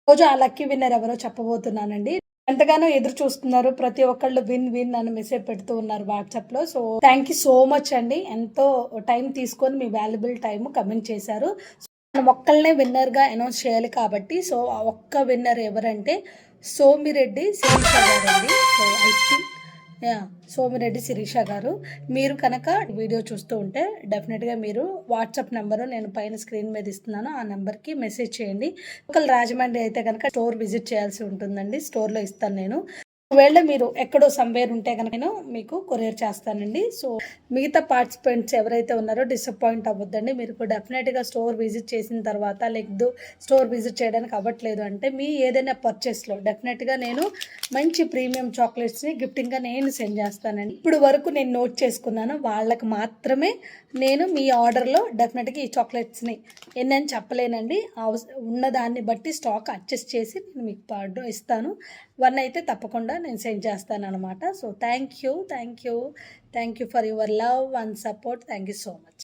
రోజు ఆ lucky winner ఎవరో చెప్పబోతున్నానండి. ఎంతగానో ఎదురు చూస్తున్నారు. ప్రతి ఒక్కళ్ళు విన్ విన్ అని మెసేజ్ పెడుతూ ఉన్నారు వాట్సాప్‌లో. So, thank you so much అండి. ఎంతో టైం తీసుకొని మీ వాల్యుబుల్ టైమ్ కమెంట్ చేశారు. మనం ఒక్కళ్ళనే విన్నర్‌గా అనౌన్స్ చేయాలి కాబట్టి, సో, ఆ ఒక్క విన్నర్ ఎవరంటే సోమిరెడ్డి శిరీష గారండి. So, I think yeah! Somireddy Sirisha గారు. మీరు కనుక వీడియో చూస్తూ ఉంటే డెఫినిట్‌గా మీరు వాట్సాప్ నంబరు నేను పైన స్క్రీన్ మీద ఇస్తున్నాను. ఆ నంబర్‌కి మెసేజ్ చేయండి. లోకల్ రాజమండ్రి అయితే గనక స్టోర్ విజిట్ చేయాల్సి ఉంటుందండి. స్టోర్‌లో ఇస్తాను నేను. ఒకవేళ మీరు ఎక్కడో సమ్‌వేర్ ఉంటే గనక నేను మీకు కొరియర్ చేస్తానండి. సో, మిగతా పార్టిసిపెంట్స్ ఎవరైతే ఉన్నారో డిసప్పాయింట్ అవ్వద్దండి. మీరు కూడా డెఫినిట్‌గా స్టోర్ విజిట్ చేసిన తర్వాత లేదు స్టోర్ విజిట్ చేయడానికి అవ్వట్లేదు అంటే మీ ఏదైనా పర్చేస్‌లో డెఫినిట్‌గా నేను మంచి ప్రీమియం చాక్లెట్స్‌ని గిఫ్టింగ్‌గా నేను సెండ్ చేస్తానండి. ఇప్పుడు వరకు నేను నోట్ చేసుకున్నాను. వాళ్ళకి మాత్రమే నేను మీ ఆర్డర్‌లో డెఫినిట్‌గా ఈ చాక్లెట్స్‌ని ఎన్నని చెప్పలేనండి. ఉన్నదాన్ని బట్టి స్టాక్ అడ్జస్ట్ చేసి నేను మీకు ఇస్తాను. 1 అయితే తప్పకుండా నేను సెండ్ చేస్తాననమాట. So, thank you for your love and support. Thank you so much.